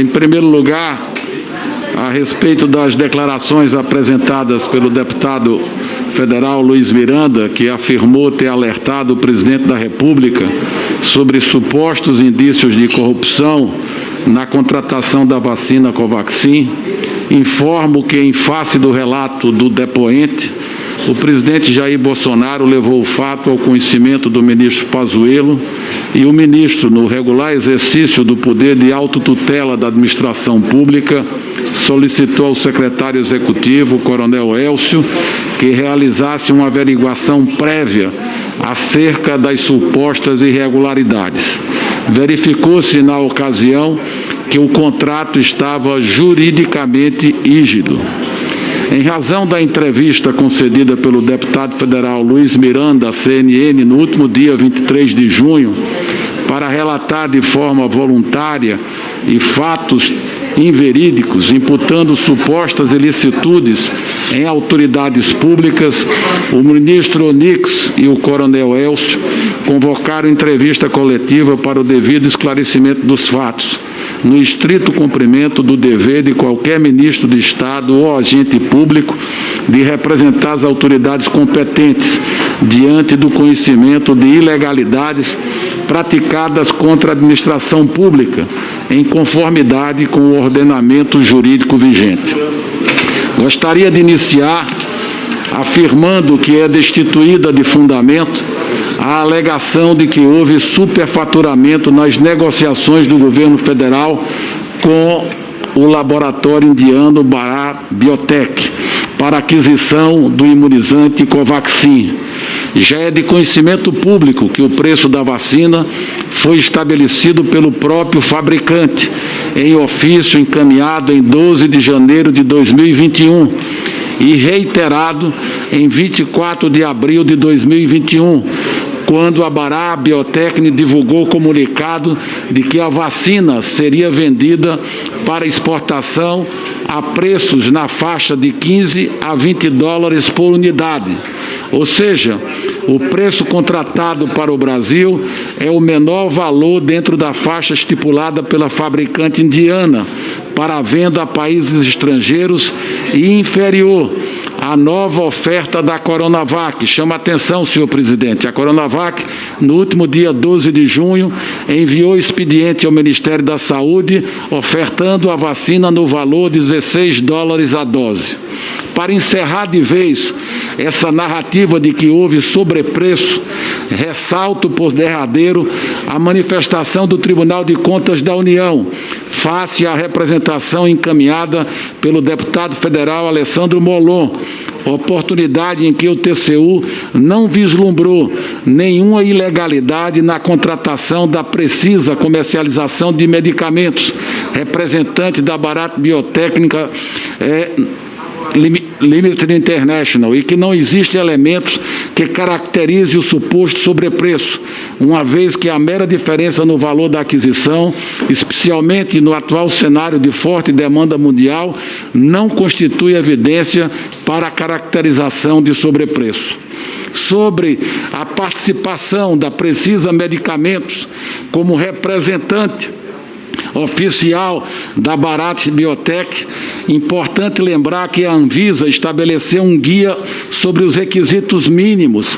Em primeiro lugar, a respeito das declarações apresentadas pelo deputado federal Luiz Miranda, que afirmou ter alertado o presidente da República sobre supostos indícios de corrupção na contratação da vacina Covaxin, informo que, em face do relato do depoente, o presidente Jair Bolsonaro levou o fato ao conhecimento do ministro Pazuello e o ministro, no regular exercício do poder de autotutela da administração pública, solicitou ao secretário executivo, coronel Elcio, que realizasse uma averiguação prévia acerca das supostas irregularidades. Verificou-se, na ocasião, que o contrato estava juridicamente rígido. Em razão da entrevista concedida pelo deputado federal Luiz Miranda à CNN no último dia 23 de junho, para relatar de forma voluntária e fatos inverídicos, imputando supostas ilicitudes em autoridades públicas, o ministro Onix e o coronel Elcio convocaram entrevista coletiva para o devido esclarecimento dos fatos, no estrito cumprimento do dever de qualquer ministro de Estado ou agente público de representar as autoridades competentes diante do conhecimento de ilegalidades praticadas contra a administração pública, em conformidade com o ordenamento jurídico vigente. Gostaria de iniciar afirmando que é destituída de fundamento a alegação de que houve superfaturamento nas negociações do governo federal com o laboratório indiano Bharat Biotech para aquisição do imunizante Covaxin. Já é de conhecimento público que o preço da vacina foi estabelecido pelo próprio fabricante, em ofício encaminhado em 12 de janeiro de 2021 e reiterado em 24 de abril de 2021, quando a Bharat Biotech divulgou o comunicado de que a vacina seria vendida para exportação a preços na faixa de 15 a 20 dólares por unidade. Ou seja, o preço contratado para o Brasil é o menor valor dentro da faixa estipulada pela fabricante indiana para a venda a países estrangeiros e inferior à nova oferta da Coronavac. Chama atenção, senhor presidente, a Coronavac, no último dia 12 de junho, enviou expediente ao Ministério da Saúde ofertando a vacina no valor de 16 dólares a dose. Para encerrar de vez essa narrativa de que houve sobrepreço, ressalto por derradeiro a manifestação do Tribunal de Contas da União, face à representação encaminhada pelo deputado federal Alessandro Molon, oportunidade em que o TCU não vislumbrou nenhuma ilegalidade na contratação da precisa comercialização de medicamentos, representante da Bharat Biotech Limited International, e que não existem elementos que caracterize o suposto sobrepreço, uma vez que a mera diferença no valor da aquisição, especialmente no atual cenário de forte demanda mundial, não constitui evidência para a caracterização de sobrepreço. Sobre a participação da Precisa Medicamentos como representante oficial da Bharat Biotech, importante lembrar que a Anvisa estabeleceu um guia sobre os requisitos mínimos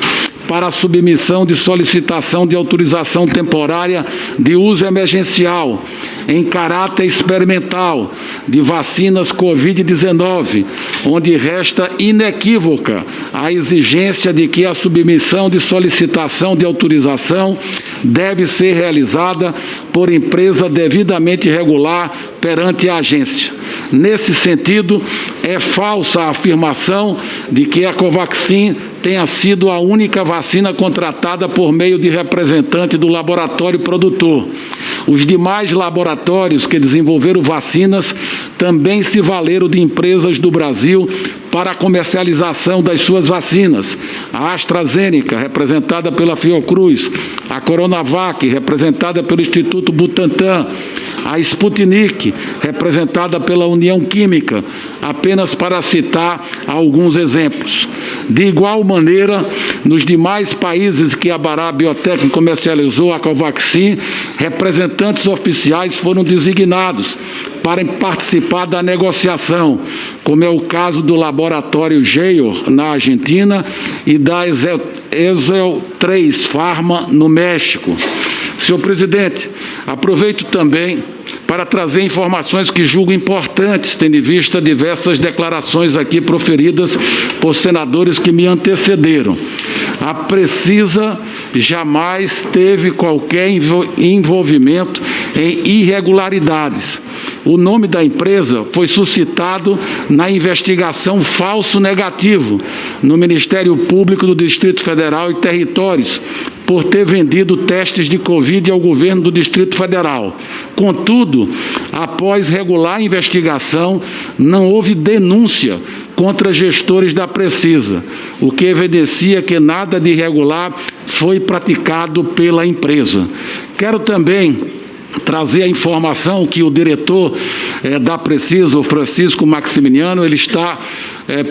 para a submissão de solicitação de autorização temporária de uso emergencial em caráter experimental de vacinas Covid-19, onde resta inequívoca a exigência de que a submissão de solicitação de autorização deve ser realizada por empresa devidamente regular perante a agência. Nesse sentido, é falsa a afirmação de que a Covaxin tenha sido a única vacina contratada por meio de representante do laboratório produtor. Os demais laboratórios que desenvolveram vacinas também se valeram de empresas do Brasil para a comercialização das suas vacinas. A AstraZeneca, representada pela Fiocruz, a Coronavac, representada pelo Instituto Butantan, a Sputnik, representada pela União Química, apenas para citar alguns exemplos. De igual maneira, nos demais países que a Bharat Biotech comercializou a Covaxin, representantes oficiais foram designados para participar da negociação, como é o caso do laboratório Geior, na Argentina, e da Exel 3 Pharma, no México. Senhor presidente, aproveito também para trazer informações que julgo importantes, tendo em vista diversas declarações aqui proferidas por senadores que me antecederam. A Precisa jamais teve qualquer envolvimento em irregularidades. O nome da empresa foi suscitado na investigação falso negativo no Ministério Público do Distrito Federal e Territórios, por ter vendido testes de Covid ao governo do Distrito Federal. Contudo, após regular investigação, não houve denúncia contra gestores da Precisa, o que evidencia que nada de irregular foi praticado pela empresa. Quero também trazer a informação que o diretor da Precisa, o Francisco Maximiliano, ele está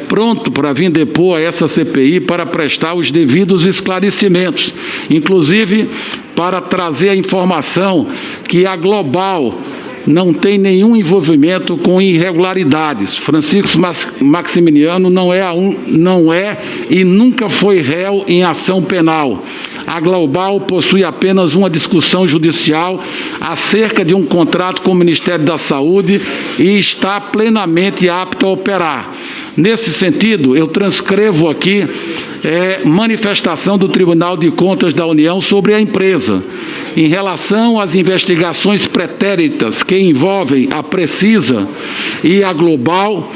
pronto para vir depor a essa CPI para prestar os devidos esclarecimentos, inclusive para trazer a informação que a Global não tem nenhum envolvimento com irregularidades. Francisco Maximiliano não é e nunca foi réu em ação penal. A Global possui apenas uma discussão judicial acerca de um contrato com o Ministério da Saúde e está plenamente apto a operar. Nesse sentido, eu transcrevo aqui manifestação do Tribunal de Contas da União sobre a empresa. Em relação às investigações pretéritas que envolvem a Precisa e a Global,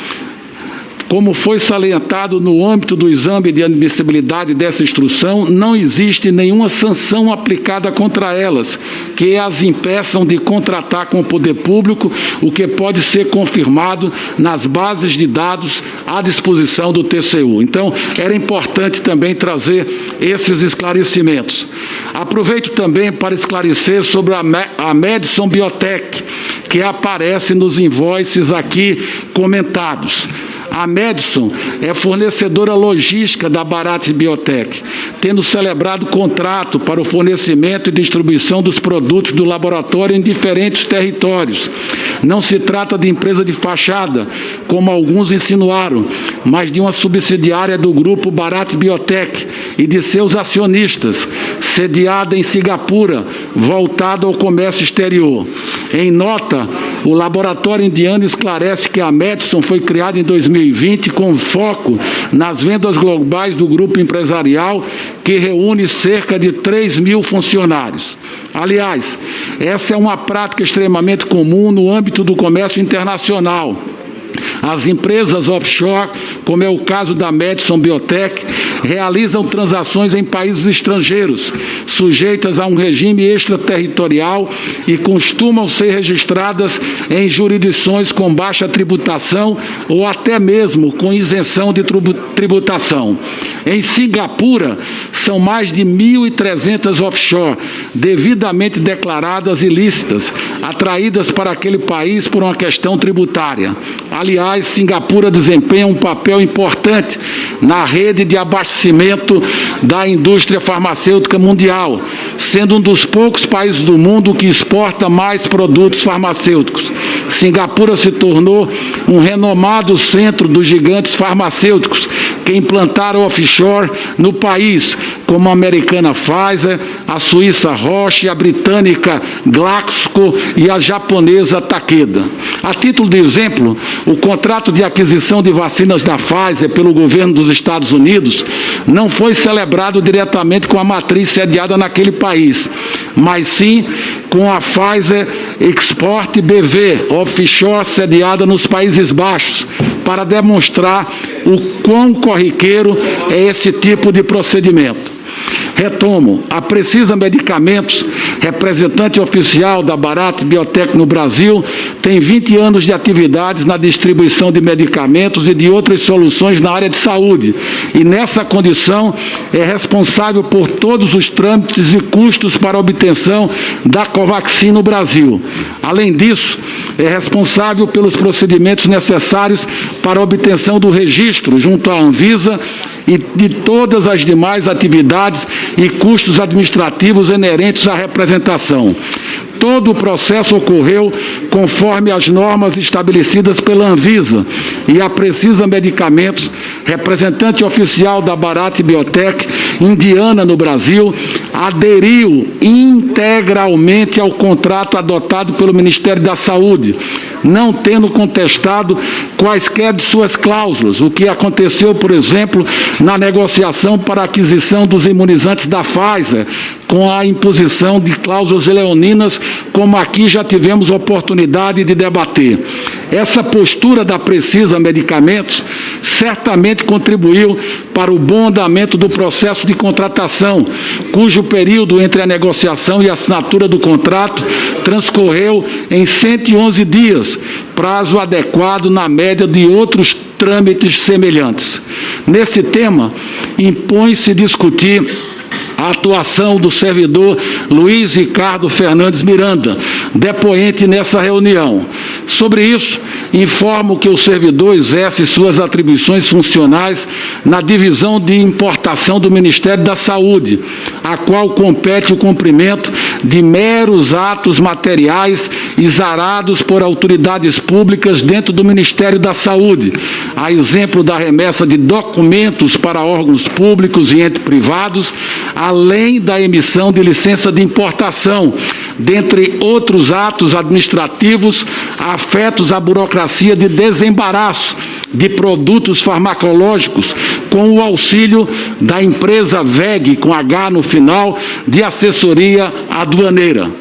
como foi salientado no âmbito do exame de admissibilidade dessa instrução, não existe nenhuma sanção aplicada contra elas que as impeçam de contratar com o poder público, o que pode ser confirmado nas bases de dados à disposição do TCU. Então, era importante também trazer esses esclarecimentos. Aproveito também para esclarecer sobre a Madison Biotech, que aparece nos invoices aqui comentados. A Madison é fornecedora logística da Bharat Biotech, tendo celebrado contrato para o fornecimento e distribuição dos produtos do laboratório em diferentes territórios. Não se trata de empresa de fachada, como alguns insinuaram, mas de uma subsidiária do grupo Bharat Biotech e de seus acionistas, sediada em Singapura, voltada ao comércio exterior. Em nota, o laboratório indiano esclarece que a Madison foi criada em 2020 com foco nas vendas globais do grupo empresarial, que reúne cerca de 3.000 funcionários. Aliás, essa é uma prática extremamente comum no âmbito do comércio internacional. As empresas offshore, como é o caso da Madison Biotech, realizam transações em países estrangeiros, sujeitas a um regime extraterritorial e costumam ser registradas em jurisdições com baixa tributação ou até mesmo com isenção de tributação. Em Singapura, são mais de 1.300 offshore, devidamente declaradas ilícitas, atraídas para aquele país por uma questão tributária. Aliás, Singapura desempenha um papel importante na rede de abastecimento da indústria farmacêutica mundial, sendo um dos poucos países do mundo que exporta mais produtos farmacêuticos. Singapura se tornou um renomado centro dos gigantes farmacêuticos que implantaram offshore no país, como a americana Pfizer, a suíça Roche, a britânica Glaxo e a japonesa Takeda. A título de exemplo, o contrato de aquisição de vacinas da Pfizer pelo governo dos Estados Unidos não foi celebrado diretamente com a matriz sediada naquele país, mas sim com a Pfizer Export BV, offshore sediada nos Países Baixos, para demonstrar o quão corriqueiro é esse tipo de procedimento. Retomo, a Precisa Medicamentos representante oficial da Bharat Biotech no Brasil, tem 20 anos de atividades na distribuição de medicamentos e de outras soluções na área de saúde, e nessa condição é responsável por todos os trâmites e custos para a obtenção da Covaxin no Brasil. Além disso, é responsável pelos procedimentos necessários para a obtenção do registro junto à Anvisa e de todas as demais atividades e custos administrativos inerentes à representação. Todo o processo ocorreu conforme as normas estabelecidas pela Anvisa e a Precisa Medicamentos, representante oficial da Bharat Biotech, Indiana, no Brasil, aderiu integralmente ao contrato adotado pelo Ministério da Saúde, não tendo contestado quaisquer de suas cláusulas, o que aconteceu, por exemplo, na negociação para a aquisição dos imunizantes da Pfizer, com a imposição de cláusulas leoninas, como aqui já tivemos oportunidade de debater. Essa postura da Precisa Medicamentos certamente contribuiu para o bom andamento do processo de contratação, cujo período entre a negociação e a assinatura do contrato transcorreu em 111 dias, prazo adequado na média de outros trâmites semelhantes. Nesse tema, impõe-se discutir a atuação do servidor Luiz Ricardo Fernandes Miranda, depoente nessa reunião. Sobre isso, informo que o servidor exerce suas atribuições funcionais na divisão de importação do Ministério da Saúde, a qual compete o cumprimento de meros atos materiais exarados por autoridades públicas dentro do Ministério da Saúde, a exemplo da remessa de documentos para órgãos públicos e entes privados, além da emissão de licença de importação, dentre outros atos administrativos afetos à burocracia de desembaraço de produtos farmacológicos, com o auxílio da empresa VEG, com H no final, de assessoria aduaneira.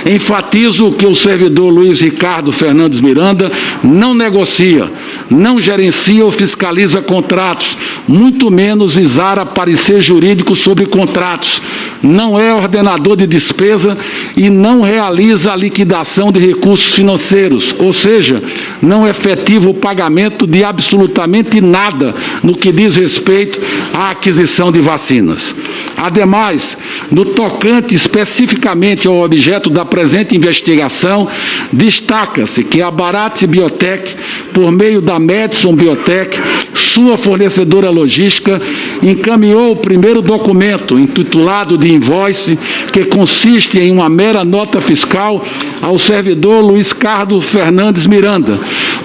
Enfatizo que o servidor Luiz Ricardo Fernandes Miranda não negocia, não gerencia ou fiscaliza contratos, muito menos exara parecer jurídico sobre contratos, não é ordenador de despesa e não realiza a liquidação de recursos financeiros, ou seja, não efetiva o pagamento de absolutamente nada no que diz respeito à aquisição de vacinas. Ademais, no tocante especificamente ao objeto da presente investigação, destaca-se que a Bharat Biotech, por meio da Madison Biotech, sua fornecedora logística, encaminhou o primeiro documento, intitulado de invoice, que consiste em uma mera nota fiscal, ao servidor Luiz Ricardo Fernandes Miranda.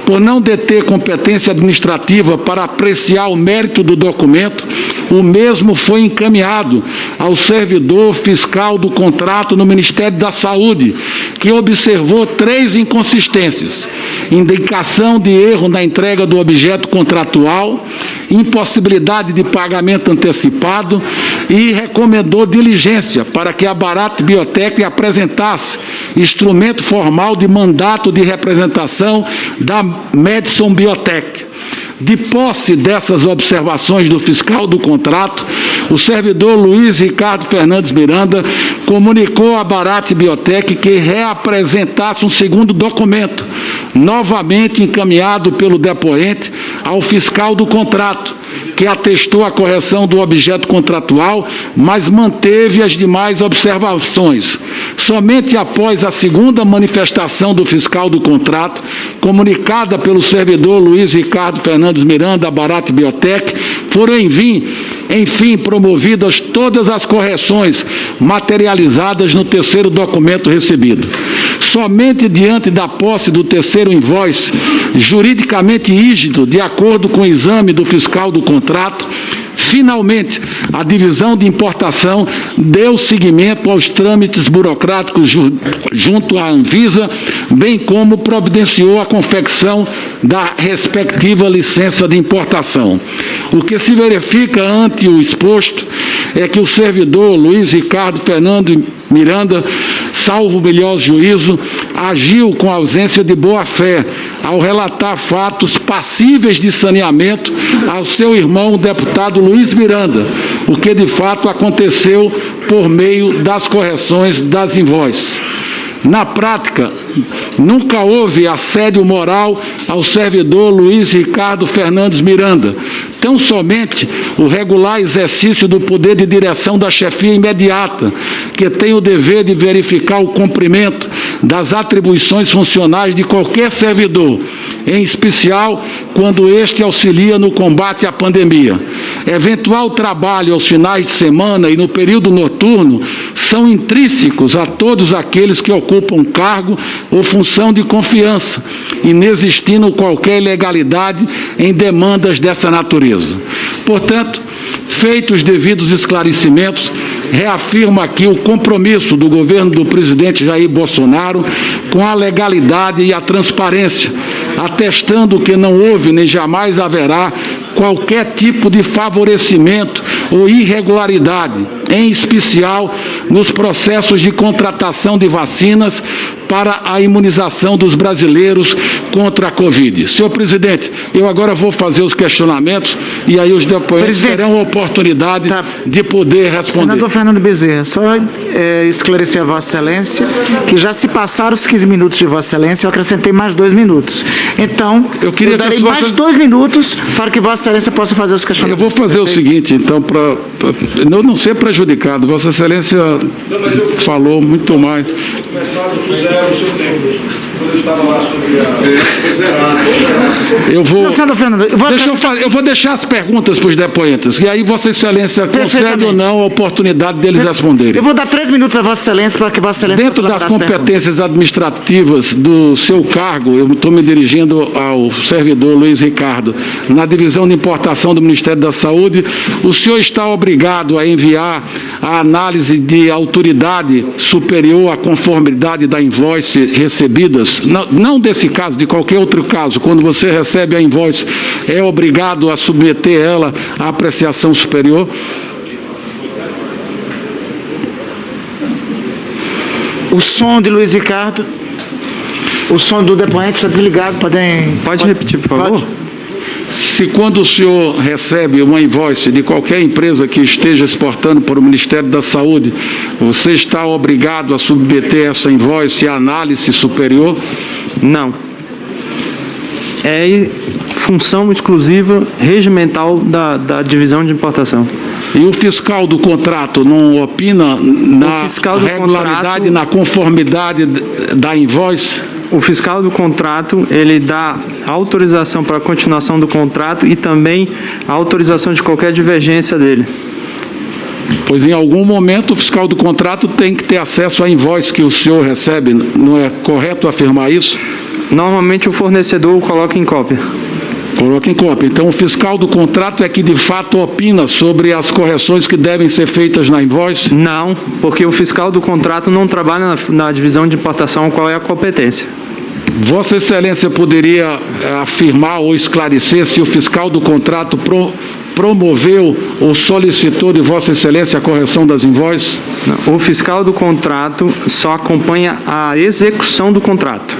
Por não deter competência administrativa para apreciar o mérito do documento, o mesmo foi encaminhado ao servidor fiscal do contrato no Ministério da Saúde, que observou 3 inconsistências: indicação de erro na entrega do objeto contratual, impossibilidade de pagamento antecipado, e recomendou diligência para que a Bharat Biotech apresentasse instrumento formal de mandato de representação da Madison Biotech. De posse dessas observações do fiscal do contrato, o servidor Luiz Ricardo Fernandes Miranda comunicou à Bharat Biotech que reapresentasse um segundo documento, novamente encaminhado pelo depoente ao fiscal do contrato, que atestou a correção do objeto contratual, mas manteve as demais observações. Somente após a segunda manifestação do fiscal do contrato, comunicada pelo servidor Luiz Ricardo Fernandes Miranda à Bharat Biotech, foram enfim promovidas todas as correções materializadas no terceiro documento recebido. Somente diante da posse do terceiro invoice, juridicamente rígido, de acordo com o exame do fiscal do contrato, finalmente, a divisão de importação deu seguimento aos trâmites burocráticos junto à Anvisa, bem como providenciou a confecção da respectiva licença de importação. O que se verifica ante o exposto é que o servidor Luiz Ricardo Fernando Miranda, salvo o melhor juízo, agiu com ausência de boa-fé ao relatar fatos passíveis de saneamento ao seu irmão, o deputado Luiz Miranda, o que de fato aconteceu por meio das correções das invoices. Na prática, nunca houve assédio moral ao servidor Luiz Ricardo Fernandes Miranda, tão somente o regular exercício do poder de direção da chefia imediata, que tem o dever de verificar o cumprimento das atribuições funcionais de qualquer servidor, em especial quando este auxilia no combate à pandemia. Eventual trabalho aos finais de semana e no período noturno são intrínsecos a todos aqueles que ocupam cargo ou função de confiança, inexistindo qualquer ilegalidade em demandas dessa natureza. Portanto, feitos os devidos esclarecimentos, reafirmo aqui o compromisso do governo do presidente Jair Bolsonaro com a legalidade e a transparência, atestando que não houve nem jamais haverá qualquer tipo de favorecimento ou irregularidade, em especial nos processos de contratação de vacinas para a imunização dos brasileiros contra a Covid. Senhor presidente, eu agora vou fazer os questionamentos e aí os depoentes terão a oportunidade de poder responder. Senador Fernando Bezerra, só esclarecer a Vossa Excelência que já se passaram os 15 minutos de Vossa Excelência, eu acrescentei mais 2 minutos. Então, eu darei mais 2 minutos para que Vossa Excelência possa fazer os questionamentos. Eu vou fazer o seguinte, então, para não ser prejudicado. Vossa Excelência falou muito mais. Eu vou deixar as perguntas para os depoentes, e aí Vossa Excelência concede ou não a oportunidade deles responderem. Eu vou dar 3 minutos a Vossa Excelência para que Vossa Excelência... Dentro das competências administrativas do seu cargo, eu estou me dirigindo ao servidor Luiz Ricardo, na divisão de importação do Ministério da Saúde, o senhor está obrigado a enviar a análise de autoridade superior à conformidade da invoice recebidas, não desse caso, de qualquer outro caso, quando você recebe a invoice, é obrigado a submeter ela à apreciação superior? O som de Luiz Ricardo, o som do depoente está desligado, Pode repetir, por favor? Se quando o senhor recebe uma invoice de qualquer empresa que esteja exportando para o Ministério da Saúde, você está obrigado a submeter essa invoice à análise superior? Não. É função exclusiva regimental da divisão de importação. E o fiscal do contrato não opina na regularidade, na conformidade da invoice? O fiscal do contrato, ele dá autorização para a continuação do contrato e também a autorização de qualquer divergência dele. Pois em algum momento o fiscal do contrato tem que ter acesso à invoice que o senhor recebe, não é correto afirmar isso? Normalmente o fornecedor o coloca em cópia. Coloca em cópia. Então o fiscal do contrato é que de fato opina sobre as correções que devem ser feitas na invoice? Não, porque o fiscal do contrato não trabalha na divisão de importação, qual é a competência. Vossa Excelência poderia afirmar ou esclarecer se o fiscal do contrato promoveu ou solicitou de Vossa Excelência a correção das invoices? Não, o fiscal do contrato só acompanha a execução do contrato.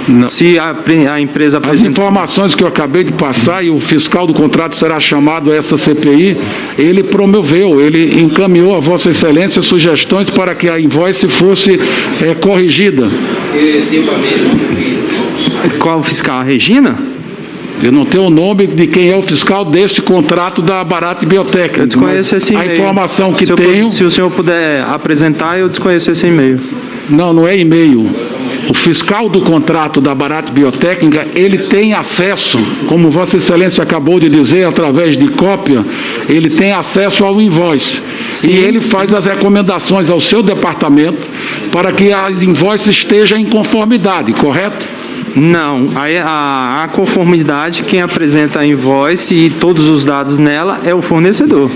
Não. Se a empresa apresenta... As informações que eu acabei de passar, e o fiscal do contrato será chamado a essa CPI, ele promoveu, ele encaminhou a Vossa Excelência sugestões para que a invoice fosse corrigida. Qual fiscal? A Regina? Eu não tenho o nome de quem é o fiscal deste contrato da Bharat Biotech. Eu desconheço esse e-mail. A informação que tenho... Se o senhor puder apresentar, eu desconheço esse e-mail. Não é e-mail. O fiscal do contrato da Bharat Biotécnica, ele tem acesso, como Vossa Excelência acabou de dizer, através de cópia, ele tem acesso ao invoice. Sim, e ele faz as recomendações ao seu departamento para que as invoices estejam em conformidade, correto? Não, a conformidade, quem apresenta a invoice e todos os dados nela é o fornecedor.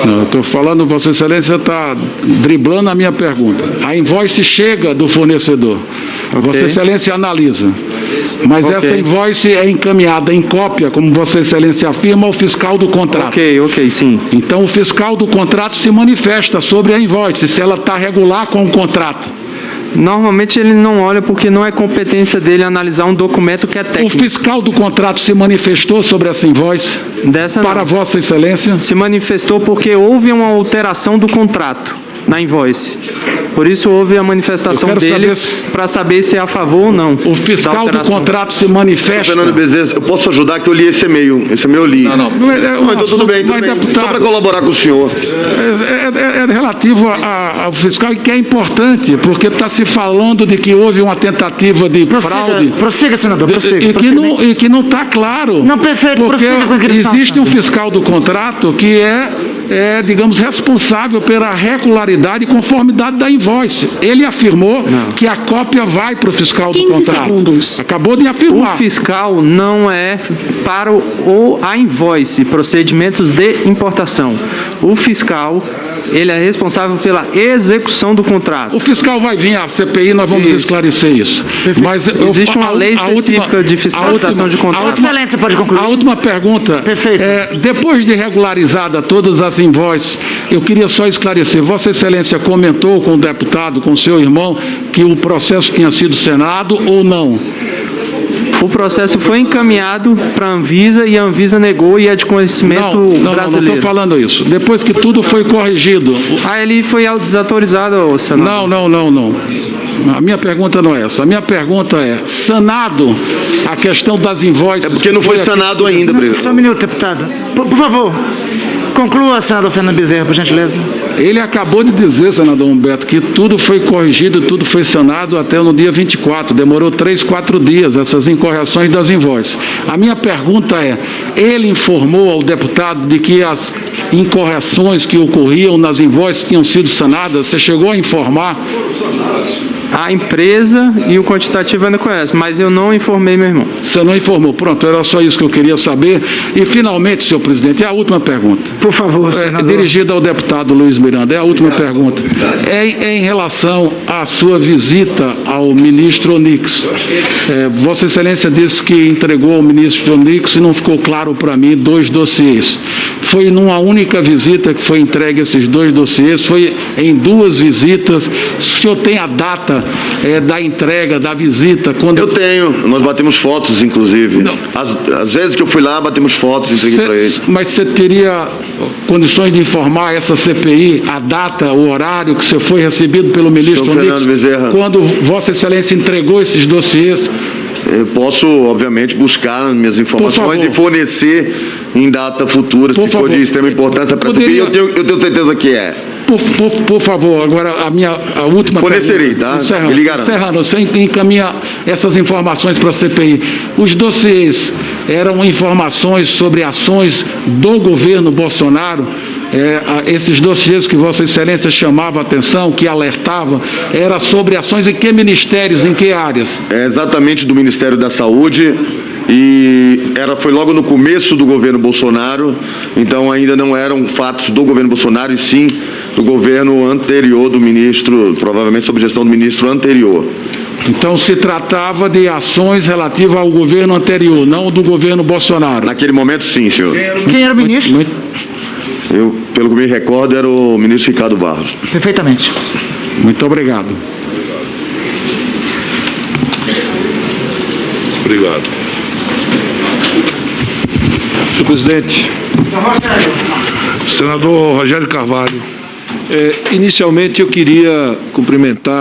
Não, eu estou falando, Vossa Excelência está driblando a minha pergunta. A invoice chega do fornecedor. Okay. Vossa Excelência analisa. Mas essa invoice é encaminhada em cópia, como Vossa Excelência afirma, ao fiscal do contrato. Ok, sim. Então o fiscal do contrato se manifesta sobre a invoice, se ela está regular com o contrato. Normalmente ele não olha porque não é competência dele analisar um documento que é O técnico. fiscal do contrato se manifestou sobre essa invoice para Não. Vossa Excelência? Se manifestou porque houve uma alteração do contrato na invoice. Por isso houve a manifestação Eu quero dele saber para saber se é a favor ou não. O fiscal da do alteração. contrato se manifesta. Fernando Bezerra, eu posso ajudar que eu li esse e-mail. Esse e-mail eu li. Não, Então tudo bem, tudo mas, bem. deputado, Só para colaborar com o senhor. É relativo ao fiscal e que é importante, porque está se falando de que houve uma tentativa de fraude. Prossiga, senador, prossiga. E que não está claro. Não, perfeito, porque prossiga com a inscrição, existe um senador. fiscal do contrato que digamos, responsável pela regularidade e conformidade da invoice. Ele afirmou que a cópia vai para o fiscal do 15 contrato. segundos. Acabou de O afirmar. fiscal não é para a invoice, procedimentos de importação. O fiscal, ele é responsável pela execução do contrato. O fiscal vai vir à CPI, nós vamos Isso. esclarecer isso. Mas Existe uma lei específica de fiscalização de contrato. Vossa Excelência pode concluir. A última pergunta. Perfeito. Depois de regularizada todas as invoices, eu queria só esclarecer. Vossa Excelência comentou com o deputado, com o seu irmão, que o processo tinha sido sanado ou não? O processo foi encaminhado para a Anvisa e a Anvisa negou e é de conhecimento Não brasileiro. estou falando isso. Depois que tudo foi corrigido. Ele foi desautorizado, senador. Não. A minha pergunta não é essa. A minha pergunta é, sanado a questão das invoices... É porque não foi sanado ainda, Só um presidente. minuto, deputado. Por favor, conclua, senador Fernando Bezerra, por gentileza. Ele acabou de dizer, senador Humberto, que tudo foi corrigido, tudo foi sanado até no dia 24. Demorou 3-4 dias essas incorreções das invoices. A minha pergunta é, ele informou ao deputado de que as incorreções que ocorriam nas invoices tinham sido sanadas? Você chegou a informar? A empresa e o quantitativo ainda conhecem, mas eu não informei meu irmão. Você não informou. Pronto, era só isso que eu queria saber. E, finalmente, senhor presidente, é a última pergunta. Por favor, senador. Dirigida ao deputado Luiz Miranda. É a última pergunta. É em relação à sua visita ao ministro Onix. Vossa Excelência disse que entregou ao ministro Onix e não ficou claro para mim 2 dossiês. Foi numa única visita que foi entregue esses 2 dossiês? Foi em 2 visitas? O senhor tem a data da entrega, da visita? Quando... Eu tenho, nós batemos fotos, inclusive. Às vezes que eu fui lá, batemos fotos e entreguei para ele. Mas você teria condições de informar essa CPI, a data, o horário que você foi recebido pelo ministro Senhor Fernando Onix, Bezerra. quando Vossa Excelência entregou esses dossiês? Eu posso, obviamente, buscar minhas informações favor. e fornecer em data futura, Por se for favor. de extrema importância para a CPI. Eu tenho certeza que é. Por favor, agora a última Fornecerei, pergunta. tá? Me ligaram. Encerrando, você encaminha essas informações para a CPI. Os dossiês eram informações sobre ações do governo Bolsonaro? Esses dossiês que Vossa Excelência chamava a atenção, que alertava, era sobre ações em que ministérios, em que áreas? É exatamente do Ministério da Saúde e foi logo no começo do governo Bolsonaro, então ainda não eram fatos do governo Bolsonaro e sim do governo anterior do ministro, provavelmente sob gestão do ministro anterior. Então se tratava de ações relativas ao governo anterior, não do governo Bolsonaro. Naquele momento, sim, senhor. Quem era o ministro? Eu, pelo que me recordo, era o ministro Ricardo Barros. Perfeitamente. Muito obrigado. Obrigado. Senhor presidente, senador Rogério Carvalho, inicialmente eu queria cumprimentar